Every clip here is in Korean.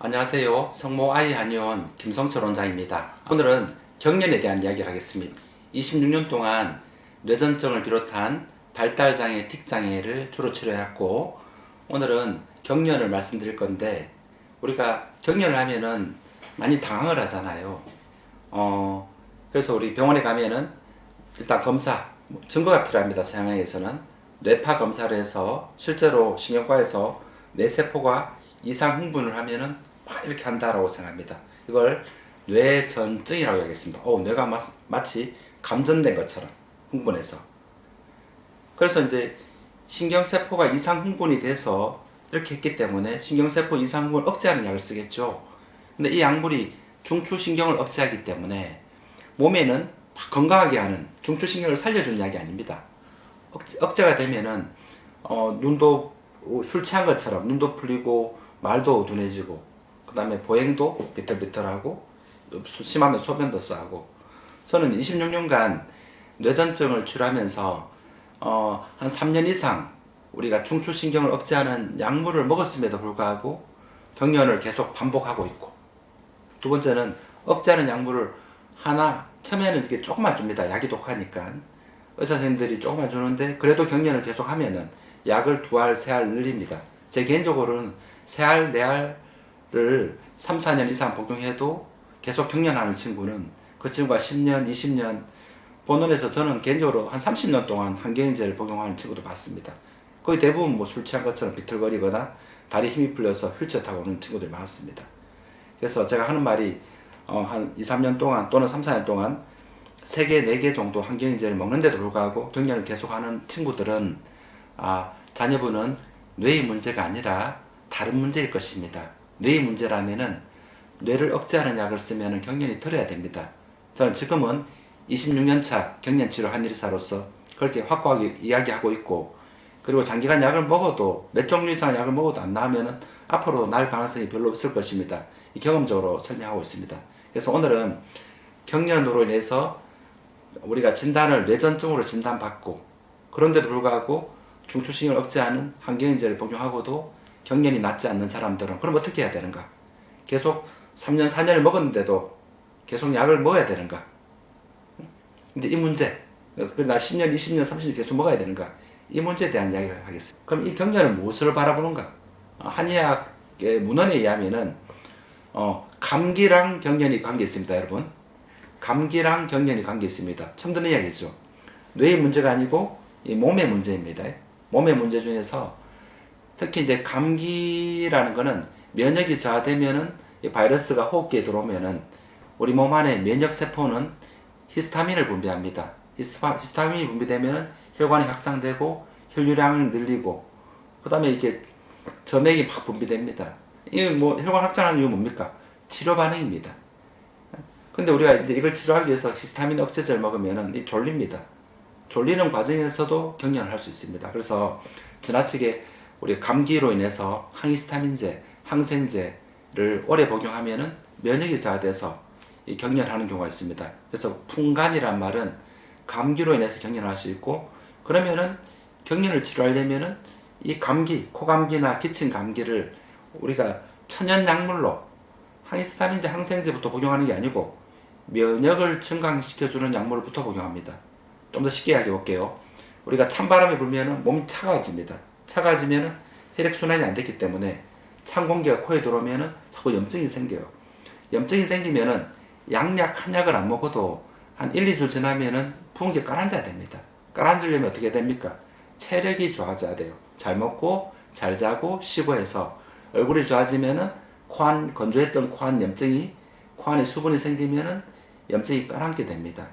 안녕하세요. 성모 아이 한의원 김성철 원장입니다. 오늘은 경련에 대한 이야기를 하겠습니다. 26년 동안 뇌전증을 비롯한 발달장애, 틱장애를 주로 치료해왔고, 오늘은 경련을 말씀드릴 건데, 우리가 경련을 하면은 많이 당황을 하잖아요. 그래서 우리 병원에 가면은 일단 검사, 증거가 필요합니다. 서양에서는 뇌파 검사를 해서 실제로 신경과에서 뇌세포가 이상 흥분을 하면은 막 이렇게 한다라고 생각합니다. 이걸 뇌전증이라고 하겠습니다. 뇌가 마치 감전된 것처럼 흥분해서. 그래서 이제 신경세포가 이상 흥분이 돼서 이렇게 했기 때문에 신경세포 이상 흥분을 억제하는 약을 쓰겠죠. 근데 이 약물이 중추신경을 억제하기 때문에 몸에는 건강하게 하는 중추신경을 살려주는 약이 아닙니다. 억제가 되면은 눈도 술 취한 것처럼 눈도 풀리고 말도 둔해지고 그 다음에 보행도 비틀비틀하고 심하면 소변도 싸고. 저는 26년간 뇌전증을 치료하면서 한 3년 이상 우리가 중추신경을 억제하는 약물을 먹었음에도 불구하고 경련을 계속 반복하고 있고, 두 번째는 억제하는 약물을 하나 처음에는 이렇게 조금만 줍니다. 약이 독하니까 의사 선생님들이 조금만 주는데 그래도 경련을 계속 하면은 약을 2알, 3알 늘립니다. 제 개인적으로는 3알, 4알을 3, 4년 이상 복용해도 계속 경련하는 친구는 그 친구가 10년, 20년, 본원에서 저는 개인적으로 한 30년 동안 한경인제를 복용하는 친구도 봤습니다. 거의 대부분 뭐 술 취한 것처럼 비틀거리거나 다리 힘이 풀려서 휠체어 타고 오는 친구들이 많았습니다. 그래서 제가 하는 말이 한 2, 3년 동안 또는 3, 4년 동안 3개, 4개 정도 한경인제를 먹는데도 불구하고 경련을 계속하는 친구들은 자녀분은 뇌의 문제가 아니라 다른 문제일 것입니다. 뇌의 문제라면은 뇌를 억제하는 약을 쓰면 경련이 덜해야 됩니다. 저는 지금은 26년차 경련치료 한의사로서 그렇게 확고하게 이야기하고 있고, 그리고 장기간 약을 먹어도 몇 종류 이상 약을 먹어도 안 나으면은 앞으로 날 가능성이 별로 없을 것입니다. 이 경험적으로 설명하고 있습니다. 그래서 오늘은 경련으로 인해서 우리가 진단을 뇌전증으로 진단받고, 그런데도 불구하고 중추신경을 억제하는 한경인제를 복용하고도 경련이 낫지 않는 사람들은 그럼 어떻게 해야 되는가? 계속 3년, 4년을 먹었는데도 계속 약을 먹어야 되는가? 근데 이 문제, 나 10년, 20년, 30년 계속 먹어야 되는가? 이 문제에 대한 이야기를 하겠습니다. 그럼 이 경련은 무엇을 바라보는가? 한의학의 문헌에 의하면은 감기랑 경련이 관계 있습니다, 여러분. 감기랑 경련이 관계 있습니다. 처음 듣는 이야기죠. 뇌의 문제가 아니고 이 몸의 문제입니다. 몸의 문제 중에서 특히 이제 감기라는 거는 면역이 저하되면은 이 바이러스가 호흡기에 들어오면은 우리 몸 안에 면역 세포는 히스타민을 분비합니다. 히스타민이 분비되면은 혈관이 확장되고 혈류량을 늘리고, 그 다음에 이렇게 점액이 막 분비됩니다. 이 뭐 혈관 확장하는 이유 뭡니까? 치료 반응입니다. 근데 우리가 이제 이걸 치료하기 위해서 히스타민 억제제를 먹으면은 이 졸립니다. 졸리는 과정에서도 경련을 할 수 있습니다. 그래서 지나치게 우리 감기로 인해서 항히스타민제, 항생제를 오래 복용하면은 면역이 저하돼서 이 경련하는 경우가 있습니다. 그래서 풍감이란 말은 감기로 인해서 경련을 할 수 있고, 그러면은 경련을 치료하려면은 이 감기, 코감기나 기침 감기를 우리가 천연 약물로 항히스타민제, 항생제부터 복용하는 게 아니고 면역을 증강시켜주는 약물부터 복용합니다. 좀 더 쉽게 이야기해 볼게요. 우리가 찬바람이 불면은 몸이 차가워집니다. 차가워지면은 혈액순환이 안 됐기 때문에 찬 공기가 코에 들어오면은 자꾸 염증이 생겨요. 염증이 생기면은 약약 한 약을 안 먹어도 한 1, 2주 지나면은 부은 게 가라앉아야 됩니다. 가라앉으려면 어떻게 됩니까? 체력이 좋아져야 돼요. 잘 먹고 잘 자고 쉬고 해서 얼굴이 좋아지면은 코안, 건조했던 코안 염증이, 코안에 수분이 생기면은 염증이 가라앉게 됩니다.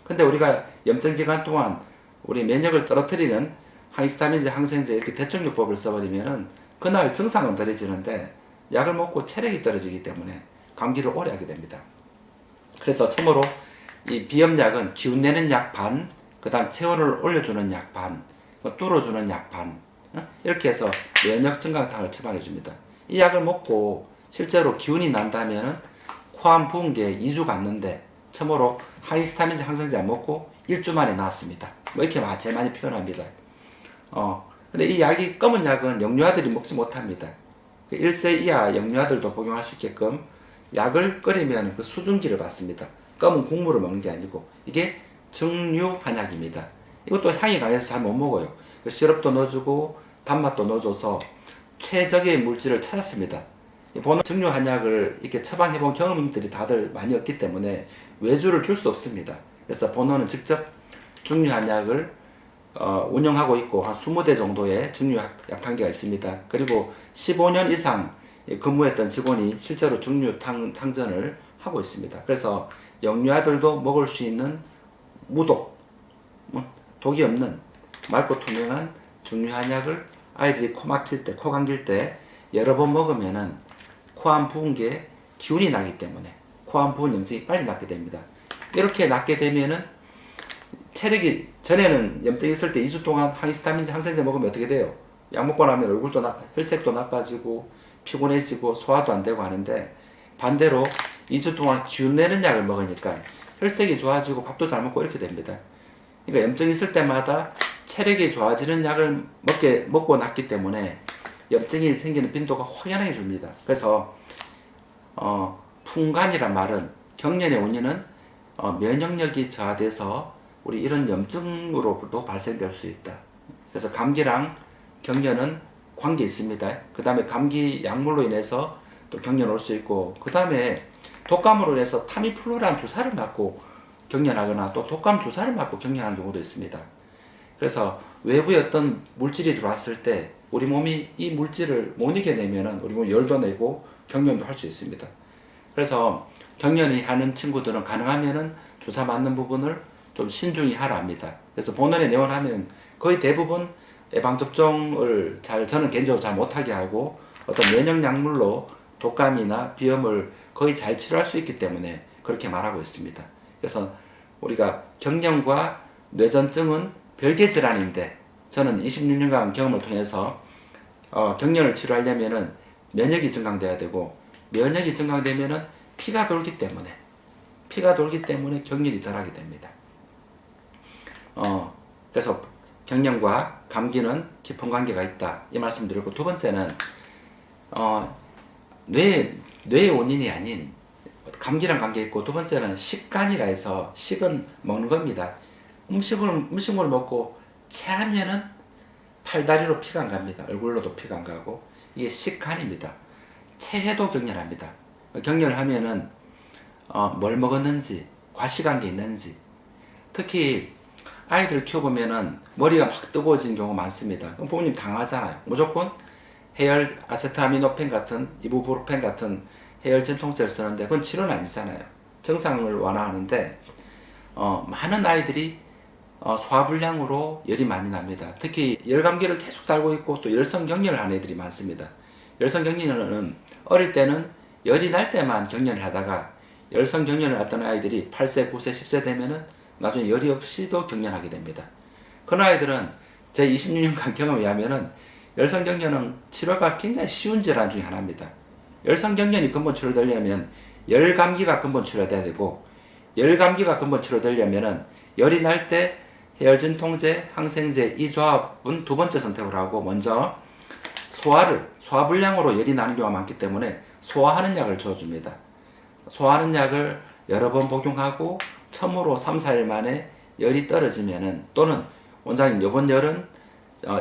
근데 우리가 염증 기간 동안 우리 면역을 떨어뜨리는 항히스타민제, 항생제 이렇게 대청요법을 써버리면은 그날 증상은 덜해지는데 약을 먹고 체력이 떨어지기 때문에 감기를 오래 하게 됩니다. 그래서 처음으로 이 비염약은 기운 내는 약 반, 그 다음 체온을 올려주는 약 반, 뚫어주는 약 반, 이렇게 해서 면역 증강탕을 처방해 줍니다. 이 약을 먹고 실제로 기운이 난다면은 코안 부은 게 2주 갔는데 처음으로 하이스타민제 항생제 안 먹고 1주 만에 나았습니다. 뭐 이렇게 제일 많이 표현합니다. 근데 이 약이 검은 약은 영유아들이 먹지 못합니다. 그 1세 이하 영유아들도 복용할 수 있게끔 약을 끓이면 그 수증기를 받습니다. 검은 국물을 먹는 게 아니고 이게 증류한약입니다. 이것도 향이 강해서 잘 못 먹어요. 그 시럽도 넣어주고 단맛도 넣어줘서 최적의 물질을 찾았습니다. 보는 증류한약을 이렇게 처방해본 경험들이 다들 많이 없기 때문에 외주를 줄 수 없습니다. 그래서 본원은 직접 증류한약을 운영하고 있고 한 20대 정도의 증류약탕기가 있습니다. 그리고 15년 이상 근무했던 직원이 실제로 증류탕전을 하고 있습니다. 그래서 영유아들도 먹을 수 있는 무독, 독이 없는 맑고 투명한 증류한약을 아이들이 코 막힐 때, 코 감길 때 여러 번 먹으면은 코 안 부은 게 기운이 나기 때문에 코 안 부은 염증이 빨리 낫게 됩니다. 이렇게 낫게 되면은 체력이, 전에는 염증이 있을 때 2주 동안 항히스타민제, 항생제 먹으면 어떻게 돼요? 약 먹고 나면 얼굴도 혈색도 나빠지고 피곤해지고 소화도 안 되고 하는데, 반대로 2주 동안 기운 내는 약을 먹으니까 혈색이 좋아지고 밥도 잘 먹고 이렇게 됩니다. 그러니까 염증이 있을 때마다 체력이 좋아지는 약을 먹고 낫기 때문에 염증이 생기는 빈도가 확연하게 줍니다. 그래서 풍간이란 말은, 경련의 원인은 면역력이 저하돼서 우리 이런 염증으로도 발생될 수 있다. 그래서 감기랑 경련은 관계 있습니다. 그 다음에 감기 약물로 인해서 또 경련 올 수 있고, 그 다음에 독감으로 인해서 타미플루란 주사를 맞고 경련하거나 또 독감 주사를 맞고 경련하는 경우도 있습니다. 그래서 외부에 어떤 물질이 들어왔을 때 우리 몸이 이 물질을 못 이겨내면은 우리 몸이 열도 내고 경련도 할 수 있습니다. 그래서 경련이 하는 친구들은 가능하면은 주사 맞는 부분을 좀 신중히 하라 합니다. 그래서 본원에 내원하면 거의 대부분 예방접종을 저는 개인적으로 잘 못하게 하고 어떤 면역 약물로 독감이나 비염을 거의 잘 치료할 수 있기 때문에 그렇게 말하고 있습니다. 그래서 우리가 경련과 뇌전증은 별개 질환인데, 저는 26년간 경험을 통해서 경련을 치료하려면은 면역이 증강돼야 되고, 면역이 증강되면은 피가 돌기 때문에 경련이 덜하게 됩니다. 그래서 경련과 감기는 깊은 관계가 있다, 이 말씀 드렸고, 두 번째는 뇌의 원인이 아닌 감기랑 관계 있고, 두 번째는 식간이라 해서, 식은 먹는 겁니다. 음식을 먹고 체하면은 팔다리로 피가 안 갑니다. 얼굴로도 피가 안 가고, 이게 식간입니다. 체해도 경련합니다. 경련을 하면은 뭘 먹었는지, 과식한 게 있는지, 특히 아이들 키워보면은 머리가 막 뜨거워지는 경우가 많습니다. 그럼 부모님 당하잖아요. 무조건 해열 아세트아미노펜 같은, 이부프로펜 같은 해열 진통제를 쓰는데 그건 치료는 아니잖아요. 증상을 완화하는데, 많은 아이들이 소화불량으로 열이 많이 납니다. 특히 열감기를 계속 달고 있고 또 열성경련을 하는 애들이 많습니다. 열성경련은 어릴 때는 열이 날 때만 경련을 하다가 열성경련을 했던 아이들이 8세, 9세, 10세 되면은 나중에 열이 없이도 경련하게 됩니다. 그런 아이들은 제 26년간 경험에 의하면은 열성경련은 치료가 굉장히 쉬운 질환 중에 하나입니다. 열성경련이 근본 치료되려면 열감기가 근본 치료돼야 되고, 열감기가 근본 치료되려면은 열이 날 때 해열진통제, 항생제 이 조합은 두 번째 선택을 하고, 먼저 소화불량으로 열이 나는 경우가 많기 때문에 소화하는 약을 줘줍니다. 소화하는 약을 여러 번 복용하고 처음으로 3, 4일 만에 열이 떨어지면은, 또는 원장님 이번 열은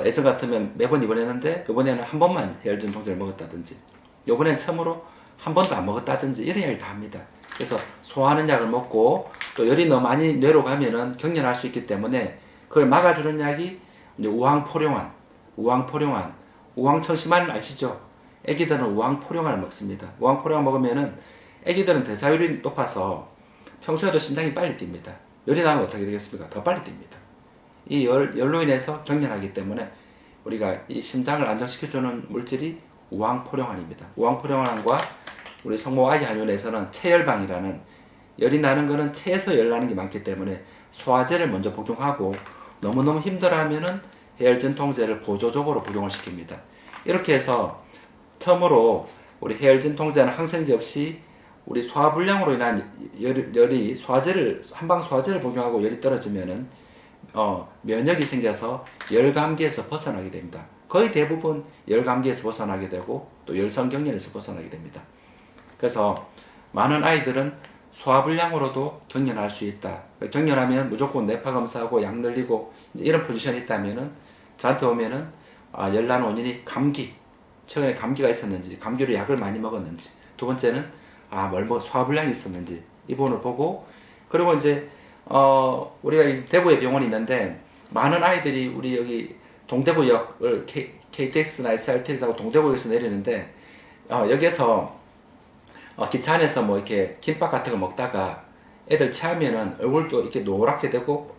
예전 같으면 매번 입원했는데 이번에는 한 번만 해열진통제를 먹었다든지, 이번엔 처음으로 한 번도 안 먹었다든지, 이런 이야기를 다 합니다. 그래서 소화하는 약을 먹고, 또 열이 너무 많이 뇌로 가면은 경련할 수 있기 때문에 그걸 막아주는 약이 이제 우황청심환 아시죠? 애기들은 우황포룡환을 먹습니다. 우황포룡환 먹으면은 애기들은 대사율이 높아서 평소에도 심장이 빨리 뜁니다. 열이 나면 어떻게 되겠습니까? 더 빨리 뜁니다. 이 열로 인해서 경련하기 때문에 우리가 이 심장을 안정시켜주는 물질이 우황포룡환입니다. 우황포룡환과 우리 성모 아기 한의원에서는 체열방이라는, 열이 나는 거는 체에서 열 나는 게 많기 때문에 소화제를 먼저 복용하고, 너무너무 힘들어하면은 해열진통제를 보조적으로 복용을 시킵니다. 이렇게 해서 처음으로 우리 해열진통제는 항생제 없이 우리 소화불량으로 인한 열이 한방 소화제를 복용하고 열이 떨어지면은 면역이 생겨서 열감기에서 벗어나게 됩니다. 거의 대부분 열감기에서 벗어나게 되고 또 열성경련에서 벗어나게 됩니다. 그래서 많은 아이들은 소화불량으로도 경련할 수 있다. 경련하면 무조건 뇌파 검사하고 약 늘리고 이런 포지션이 있다면은 저한테 오면은 열난 원인이 감기, 최근에 감기가 있었는지, 감기로 약을 많이 먹었는지, 두 번째는 소화불량이 있었는지 이 부분을 보고, 그리고 이제 우리가 대구에 병원이 있는데 많은 아이들이 우리 여기 동대구역을 KTX나 SRT를 타고 동대구역에서 내리는데 여기에서 기차 안에서 뭐 이렇게 김밥 같은 거 먹다가 애들 체하면은 얼굴도 이렇게 노랗게 되고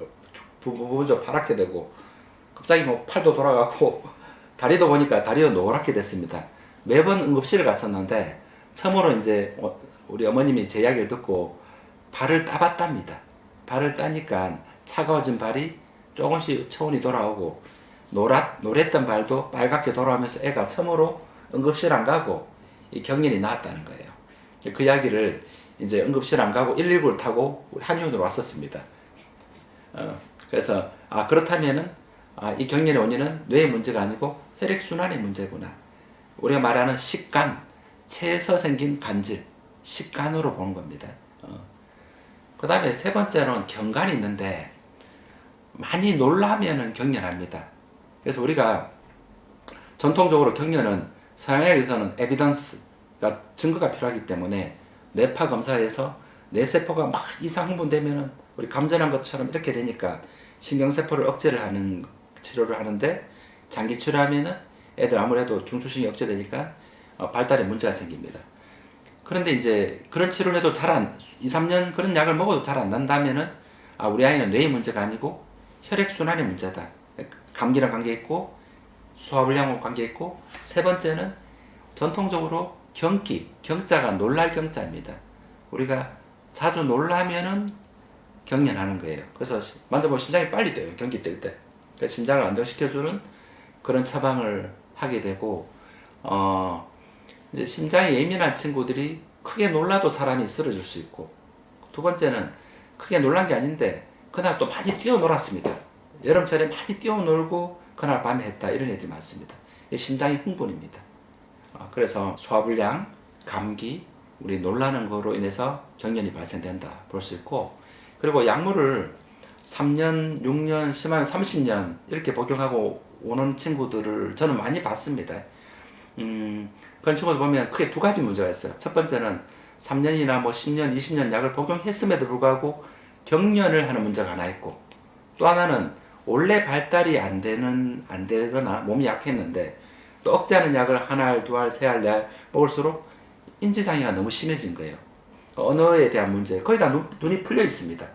부분적으로 파랗게 되고 갑자기 뭐 팔도 돌아가고 다리도 보니까 다리도 노랗게 됐습니다. 매번 응급실을 갔었는데 처음으로 이제 우리 어머님이 제 이야기를 듣고 발을 따봤답니다. 발을 따니까 차가워진 발이 조금씩 체온이 돌아오고 노랬던 발도 빨갛게 돌아오면서 애가 처음으로 응급실 안 가고 이 경련이 나았다는 거예요. 그 이야기를 이제 응급실 안 가고 119를 타고 한의원으로 왔었습니다. 그래서 그렇다면은 이 경련의 원인은 뇌의 문제가 아니고 혈액순환의 문제구나. 우리가 말하는 식간, 체에서 생긴 간질, 식간으로 보는 겁니다. 그 다음에 세 번째는 경간이 있는데 많이 놀라면은 경련합니다. 그래서 우리가 전통적으로 경련은 서양에서는 에비던스가 증거가 필요하기 때문에 뇌파 검사에서 뇌세포가 막 이상 흥분되면은 우리 감전한 것처럼 이렇게 되니까 신경세포를 억제를 하는 치료를 하는데 장기 치료하면은 애들 아무래도 중추신경이 억제되니까 발달에 문제가 생깁니다. 그런데 이제 그런 치료를 해도 2, 3년 그런 약을 먹어도 잘 안 난다면은 우리 아이는 뇌의 문제가 아니고 혈액순환의 문제다. 감기랑 관계있고 소화불량하고 관계있고, 세 번째는 전통적으로 경자가 놀랄 경자입니다. 우리가 자주 놀라면은 경련하는 거예요. 그래서 만져보면 심장이 빨리 뛰어요. 경기 뛸 때. 그래서 심장을 안정시켜주는 그런 처방을 하게 되고, 이제 심장이 예민한 친구들이 크게 놀라도 사람이 쓰러질 수 있고, 두 번째는 크게 놀란 게 아닌데 그날 또 많이 뛰어놀았습니다. 여름철에 많이 뛰어놀고 그날 밤에 했다, 이런 애들이 많습니다. 심장이 흥분입니다. 그래서 소화불량, 감기, 우리 놀라는 거로 인해서 경련이 발생된다 볼 수 있고, 그리고 약물을 3년, 6년, 심하면 30년 이렇게 복용하고 오는 친구들을 저는 많이 봤습니다. 그런 친구들 보면 크게 두 가지 문제가 있어요. 첫 번째는 3년이나 뭐 10년, 20년 약을 복용했음에도 불구하고 경련을 하는 문제가 하나 있고, 또 하나는 원래 발달이 안 되거나 몸이 약했는데 또 억제하는 약을 한 알, 두 알, 세 알, 네 알 먹을수록 인지장애가 너무 심해진 거예요. 언어에 대한 문제, 거의 다 눈이 풀려 있습니다.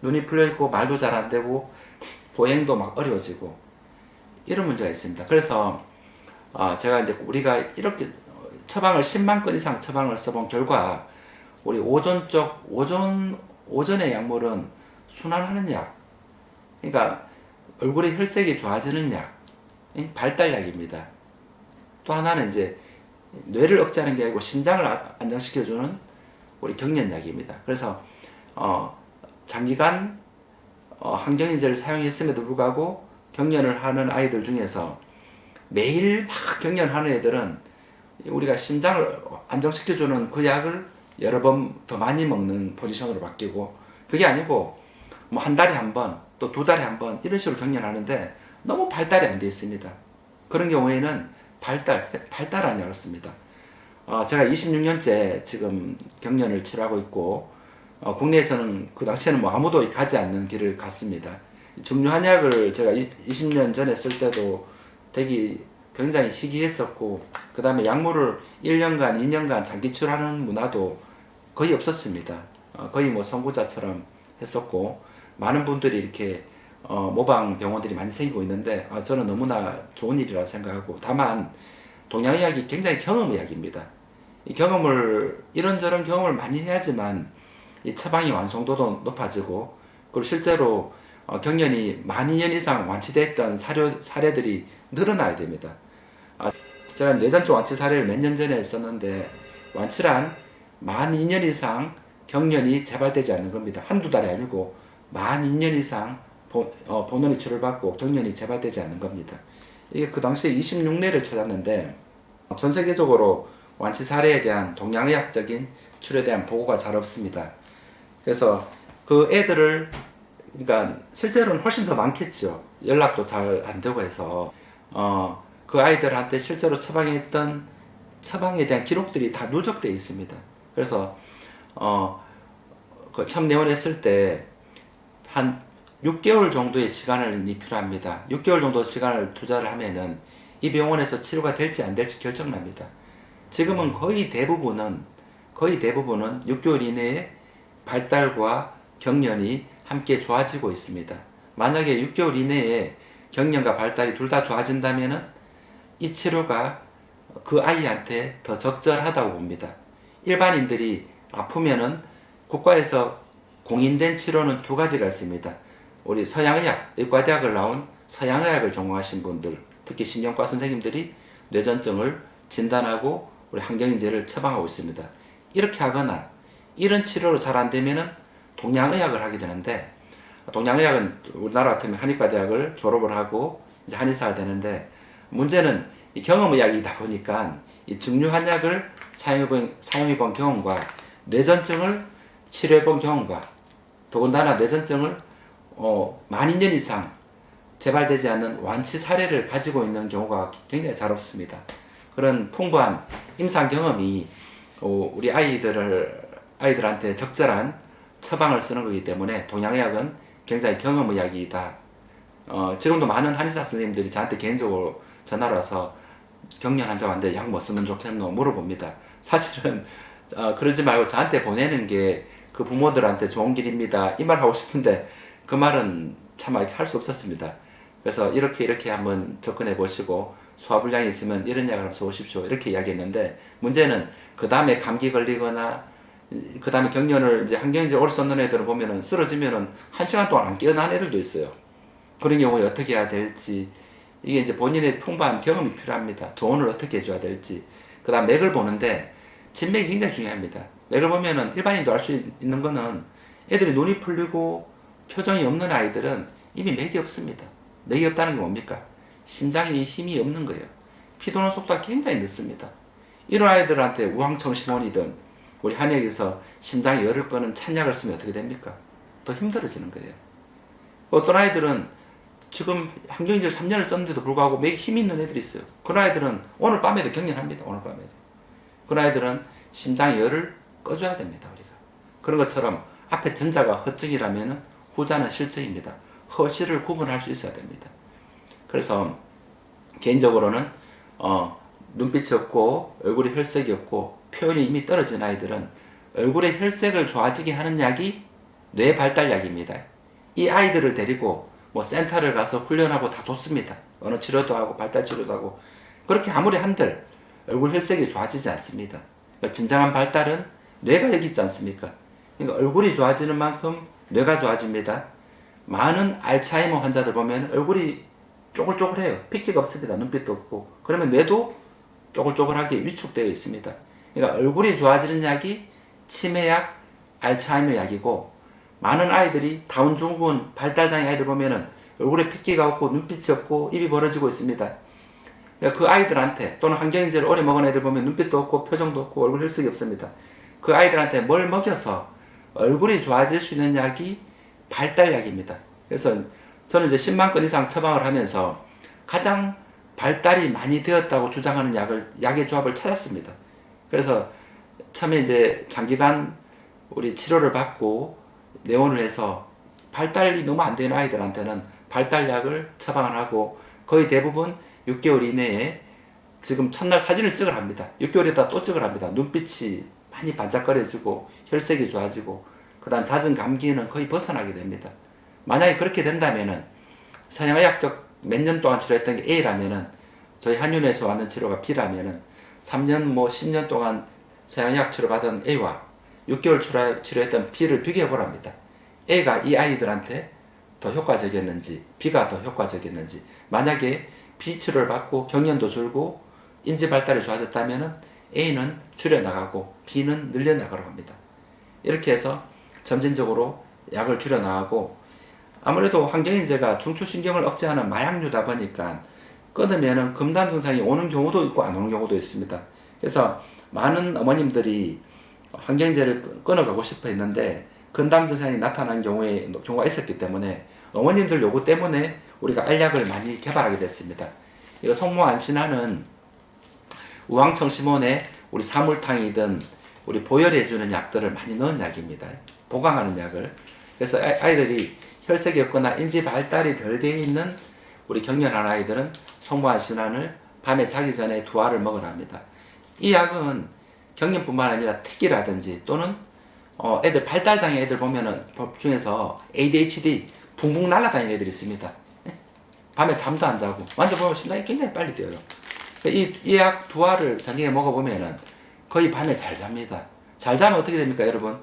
눈이 풀려 있고 말도 잘 안 되고 보행도 막 어려워지고 이런 문제가 있습니다. 그래서 제가 이제 우리가 이렇게 처방을 10만 건 이상 처방을 써본 결과 우리 오전의 약물은 순환하는 약, 그러니까 얼굴의 혈색이 좋아지는 약, 발달약입니다. 또 하나는 이제 뇌를 억제하는 게 아니고 심장을 안정시켜주는 우리 경련약입니다. 그래서 장기간 항경인제를 사용했음에도 불구하고 경련을 하는 아이들 중에서 매일 막 경련하는 애들은 우리가 심장을 안정시켜주는 그 약을 여러 번 더 많이 먹는 포지션으로 바뀌고, 그게 아니고 뭐 한 달에 한 번, 또 두 달에 한 번 이런 식으로 경련하는데 너무 발달이 안 돼 있습니다. 그런 경우에는 발달한 약을 씁니다. 제가 26년째 지금 경련을 치료하고 있고, 국내에서는 그 당시에는 뭐 아무도 가지 않는 길을 갔습니다. 중류한약을 제가 20년 전에 쓸 때도 되게 굉장히 희귀했었고, 그 다음에 약물을 1년간, 2년간 장기 치료하는 문화도 거의 없었습니다. 거의 뭐 선구자처럼 했었고, 많은 분들이 이렇게 모방 병원들이 많이 생기고 있는데 저는 너무나 좋은 일이라고 생각하고, 다만 동양의학이 굉장히 경험의학입니다. 이 이런저런 경험을 많이 해야지만 이 처방의 완성도도 높아지고, 그리고 실제로 경련이 12,000년 이상 완치됐던 사례들이 늘어나야 됩니다. 제가 뇌전증 완치 사례를 몇 년 전에 했었는데, 완치란 12,000년 이상 경련이 재발되지 않는 겁니다. 한두 달이 아니고 12,000년 이상 본원이 치료를 받고 경련이 재발되지 않는 겁니다. 이게 그 당시에 26例를 찾았는데 전 세계적으로 완치 사례에 대한 동양의학적인 치료에 대한 보고가 잘 없습니다. 그래서 그 애들을 그러니까 실제로는 훨씬 더 많겠죠. 연락도 잘 안 되고 해서 그 아이들한테 실제로 처방했던 처방에 대한 기록들이 다 누적되어 있습니다. 그래서 그 처음 내원했을 때 한 6개월 정도의 시간이 필요합니다. 6개월 정도 시간을 투자를 하면은 이 병원에서 치료가 될지 안 될지 결정납니다. 지금은 거의 대부분은 6개월 이내에 발달과 경련이 함께 좋아지고 있습니다. 만약에 6개월 이내에 경련과 발달이 둘 다 좋아진다면은 이 치료가 그 아이한테 더 적절하다고 봅니다. 일반인들이 아프면은 국가에서 공인된 치료는 두 가지가 있습니다. 우리 서양의학, 의과대학을 나온 서양의학을 전공하신 분들, 특히 신경과 선생님들이 뇌전증을 진단하고 우리 항경인제를 처방하고 있습니다. 이렇게 하거나 이런 치료로 잘 안 되면은 동양의학을 하게 되는데, 동양의학은 우리나라 같으면 한의과대학을 졸업을 하고 이제 한의사가 되는데, 문제는 이 경험의학이다 보니까 이 증류한약을 사용해본 경험과 뇌전증을 치료해본 경험과 더군다나 뇌전증을 만인년 이상 재발되지 않는 완치 사례를 가지고 있는 경우가 굉장히 잘 없습니다. 그런 풍부한 임상 경험이 우리 아이들한테 적절한 처방을 쓰는 거기 때문에 동양의학은 굉장히 경험의학이다. 지금도 많은 한의사 선생님들이 저한테 개인적으로 전화를 와서 경련 환자 왔는데 약 뭐 쓰면 좋겠노 물어봅니다. 사실은 그러지 말고 저한테 보내는 게 그 부모들한테 좋은 길입니다. 이 말 하고 싶은데 그 말은 참 할 수 없었습니다. 그래서 이렇게 한번 접근해 보시고 소화불량이 있으면 이런 약을 한번 써보십시오. 이렇게 이야기했는데, 문제는 그 다음에 감기 걸리거나 그 다음에 경련을 이제 항경인제 오래 썼는 애들을 보면은 쓰러지면은 1시간 동안 안 깨어난 애들도 있어요. 그런 경우에 어떻게 해야 될지, 이게 이제 본인의 풍부한 경험이 필요합니다. 조언을 어떻게 해줘야 될지. 그 다음 맥을 보는데 진맥이 굉장히 중요합니다. 맥을 보면은 일반인도 알 수 있는 거는 애들이 눈이 풀리고 표정이 없는 아이들은 이미 맥이 없습니다. 맥이 없다는 게 뭡니까? 심장에 힘이 없는 거예요. 피 도는 속도가 굉장히 늦습니다. 이런 아이들한테 우황청심원이든 우리 한의학에서 심장에 열을 끄는 찬약을 쓰면 어떻게 됩니까? 더 힘들어지는 거예요. 어떤 아이들은 지금 항경인제를 3년을 썼는데도 불구하고 맥에 힘이 있는 애들이 있어요. 그런 아이들은 오늘 밤에도 경련합니다. 오늘 밤에도. 그런 아이들은 심장에 열을 꺼줘야 됩니다. 우리가. 그런 것처럼 앞에 전자가 허증이라면 후자는 실증입니다. 허실을 구분할 수 있어야 됩니다. 그래서 개인적으로는 눈빛이 없고 얼굴에 혈색이 없고 표현이 이미 떨어진 아이들은 얼굴의 혈색을 좋아지게 하는 약이 뇌발달약입니다. 이 아이들을 데리고 뭐 센터를 가서 훈련하고 다 좋습니다. 언어 치료도 하고 발달 치료도 하고, 그렇게 아무리 한들 얼굴 혈색이 좋아지지 않습니다. 그러니까 진정한 발달은 뇌가 여기 있지 않습니까? 그러니까 얼굴이 좋아지는 만큼 뇌가 좋아집니다. 많은 알츠하이머 환자들 보면 얼굴이 쪼글쪼글해요. 핏기가 없습니다. 눈빛도 없고. 그러면 뇌도 쪼글쪼글하게 위축되어 있습니다. 그러니까 얼굴이 좋아지는 약이 치매약, 알츠하이머 약이고, 많은 아이들이 다운 증후군 발달장애 아이들 보면은 얼굴에 핏기가 없고 눈빛이 없고 입이 벌어지고 있습니다. 그러니까 그 아이들한테, 또는 항경인제를 오래 먹은 애들 보면 눈빛도 없고 표정도 없고 얼굴 혈색이 없습니다. 그 아이들한테 뭘 먹여서 얼굴이 좋아질 수 있는 약이 발달약입니다. 그래서 저는 이제 10만 건 이상 처방을 하면서 가장 발달이 많이 되었다고 주장하는 약의 조합을 찾았습니다. 그래서 처음에 이제 장기간 우리 치료를 받고 내원을 해서 발달이 너무 안 되는 아이들한테는 발달약을 처방을 하고, 거의 대부분 6개월 이내에 지금 첫날 사진을 찍으라 합니다. 6개월에다 또 찍으라 합니다. 눈빛이 많이 반짝거려지고 혈색이 좋아지고, 그 다음 잦은 감기는 거의 벗어나게 됩니다. 만약에 그렇게 된다면은 서양의학적 몇 년 동안 치료했던 게 A라면은 저희 한의원에서 왔는 치료가 B라면은 3년 뭐 10년 동안 서양의학 치료 받은 A와 6개월 치료했던 B를 비교해 보랍니다. A가 이 아이들한테 더 효과적이었는지 B가 더 효과적이었는지, 만약에 B 치료를 받고 경련도 줄고 인지 발달이 좋아졌다면은 A는 줄여나가고 B는 늘려나가라고 합니다. 이렇게 해서 점진적으로 약을 줄여나가고, 아무래도 항경인제가 중추신경을 억제하는 마약류다 보니까 끊으면은 금단 증상이 오는 경우도 있고 안 오는 경우도 있습니다. 그래서 많은 어머님들이 항경제를 끊어가고 싶어 했는데 금단 증상이 나타난 경우가 있었기 때문에 어머님들 요구 때문에 우리가 알약을 많이 개발하게 됐습니다. 이거 송모안신화는 우황청심원에 우리 사물탕이든 우리 보혈해주는 약들을 많이 넣은 약입니다. 보강하는 약을. 그래서 아이들이 혈색이 없거나 인지 발달이 덜 되어 있는 우리 경련한 아이들은 송모안신환을 밤에 자기 전에 2알을 먹으라 합니다. 이 약은 경련뿐만 아니라 특이라든지 또는 애들 발달장애 애들 보면은 법 중에서 ADHD 붕붕 날아다니는 애들이 있습니다. 밤에 잠도 안 자고 만져보면 심장이 굉장히 빨리 뛰어요. 이 약 2알을 저녁에 먹어보면은 거의 밤에 잘 잡니다. 잘 자면 어떻게 됩니까, 여러분?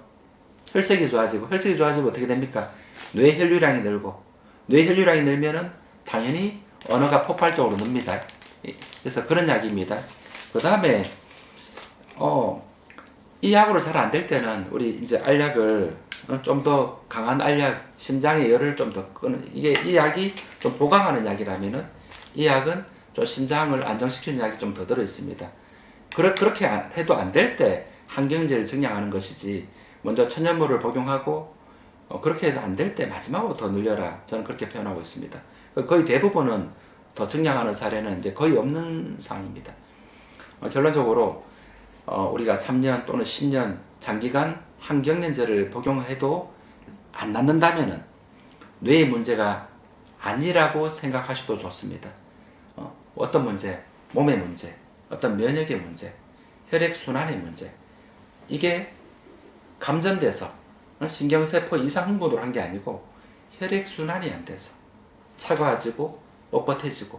혈색이 좋아지고 어떻게 됩니까? 뇌 혈류량이 늘고 뇌 혈류량이 늘면은 당연히 언어가 폭발적으로 늡니다. 그래서 그런 약입니다. 그 다음에 이 약으로 잘 안 될 때는 우리 이제 알약을 좀 더 강한 알약, 심장의 열을 좀 더 끄는 이 약이 좀 보강하는 약이라면은 이 약은 좀 심장을 안정시키는 약이 좀 더 들어 있습니다. 그렇게 해도 안 될 때 항경제를 증량하는 것이지 먼저 천연물을 복용하고 그렇게 해도 안 될 때 마지막으로 더 늘려라. 저는 그렇게 표현하고 있습니다. 거의 대부분은 더 증량하는 사례는 이제 거의 없는 상황입니다. 결론적으로 우리가 3년 또는 10년 장기간 항경련제를 복용해도 안 낫는다면은 뇌의 문제가 아니라고 생각하셔도 좋습니다. 어떤 문제, 몸의 문제, 어떤 면역의 문제, 혈액순환의 문제, 이게 감전돼서 신경세포 이상 흥분으로 한 게 아니고 혈액순환이 안 돼서 차가워지고 뻣뻣해지고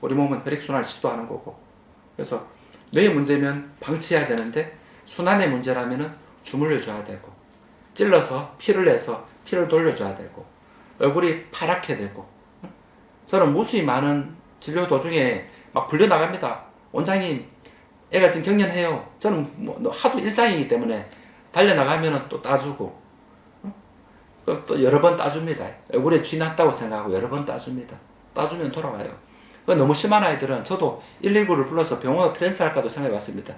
우리 몸은 혈액순환을 시도하는 거고, 그래서 뇌의 문제면 방치해야 되는데 순환의 문제라면은 주물러 줘야 되고 찔러서 피를 내서 피를 돌려줘야 되고 얼굴이 파랗게 되고. 저는 무수히 많은 진료 도중에 막 불려나갑니다. 원장님, 애가 지금 경련해요. 저는 뭐 하도 일상이기 때문에 달려나가면 또 따주고 또 여러 번 따줍니다. 얼굴에 쥐 났다고 생각하고 여러 번 따줍니다. 따주면 돌아와요. 너무 심한 아이들은 저도 119를 불러서 병원으로 트랜스 할까도 생각해 봤습니다.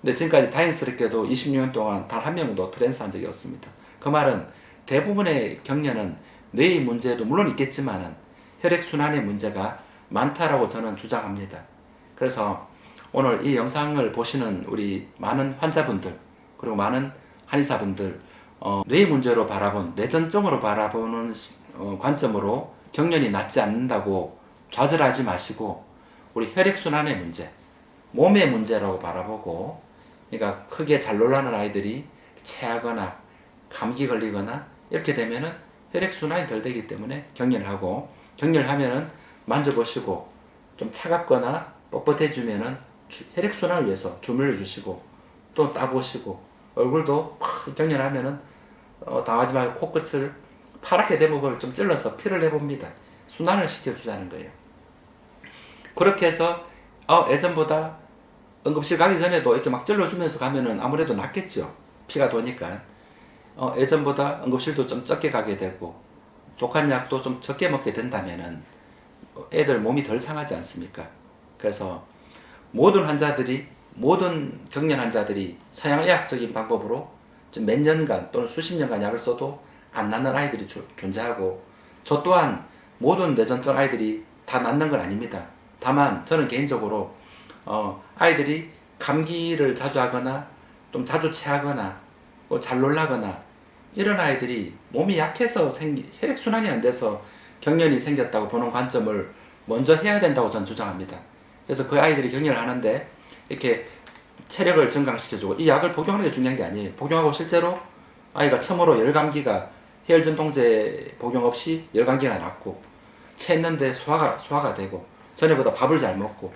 근데 지금까지 다행스럽게도 26년 동안 단 한 명도 트랜스 한 적이 없습니다. 그 말은 대부분의 경련은 뇌의 문제도 물론 있겠지만은 혈액순환의 문제가 많다라고 저는 주장합니다. 그래서 오늘 이 영상을 보시는 우리 많은 환자분들 그리고 많은 한의사분들 뇌의 문제로 바라본 뇌전증으로 바라보는 관점으로 경련이 낫지 않는다고 좌절하지 마시고 우리 혈액순환의 문제, 몸의 문제라고 바라보고, 그러니까 크게 잘 놀라는 아이들이 체하거나 감기 걸리거나 이렇게 되면은 혈액순환이 덜 되기 때문에 경련을 하고, 경련을 하면은 만져보시고 좀 차갑거나 뻣뻣해지면은 혈액순환을 위해서 주물러 주시고 또 따보시고 얼굴도 경련하면은 당하지 말고 코끝을 파랗게 된 부분을 좀 찔러서 피를 내봅니다. 순환을 시켜주자는 거예요. 그렇게 해서 예전보다 응급실 가기 전에도 이렇게 막 찔러주면서 가면은 아무래도 낫겠죠. 피가 도니까. 예전보다 응급실도 좀 적게 가게 되고 독한 약도 좀 적게 먹게 된다면은 애들 몸이 덜 상하지 않습니까? 그래서 모든 경련 환자들이 서양의학적인 방법으로 좀 몇 년간 또는 수십 년간 약을 써도 안 낫는 아이들이 존재하고, 저 또한 모든 뇌전증 아이들이 다 낫는 건 아닙니다. 다만 저는 개인적으로 아이들이 감기를 자주 하거나 좀 자주 체하거나 잘 놀라거나 이런 아이들이 몸이 약해서 혈액순환이 안 돼서 경련이 생겼다고 보는 관점을 먼저 해야 된다고 저는 주장합니다. 그래서 그 아이들이 경련을 하는데 이렇게 체력을 증강시켜주고, 이 약을 복용하는 게 중요한 게 아니에요. 복용하고 실제로 아이가 처음으로 열감기가 해열전통제 복용 없이 열감기가 났고 체했는데 소화가 되고 전에보다 밥을 잘 먹고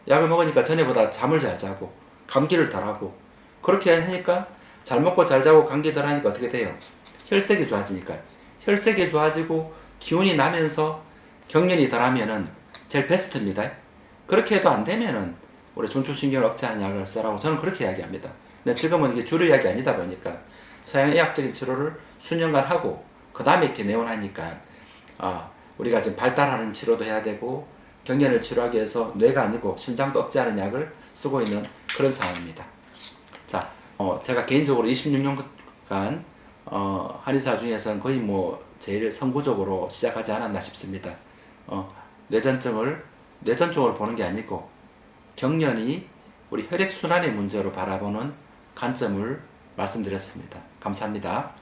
약을 먹으니까 전에보다 잠을 잘 자고 감기를 덜하고, 그렇게 하니까 잘 먹고 잘 자고 감기 덜 하니까 어떻게 돼요? 혈색이 좋아지니까. 혈색이 좋아지고 기운이 나면서 경련이 덜하면은 제일 베스트입니다. 그렇게 해도 안 되면은 우리 중추신경을 억제하는 약을 쓰라고 저는 그렇게 이야기합니다. 근데 지금은 이게 주류 약이 아니다 보니까 서양의학적인 치료를 수년간 하고 그 다음에 이렇게 내원하니까 우리가 지금 발달하는 치료도 해야 되고 경련을 치료하기 위해서 뇌가 아니고 심장도 억제하는 약을 쓰고 있는 그런 상황입니다. 자, 제가 개인적으로 26년간 한의사 중에서는 거의 뭐 제일 선구적으로 시작하지 않았나 싶습니다. 뇌전증을 보는 게 아니고 경련이 우리 혈액순환의 문제로 바라보는 관점을 말씀드렸습니다. 감사합니다.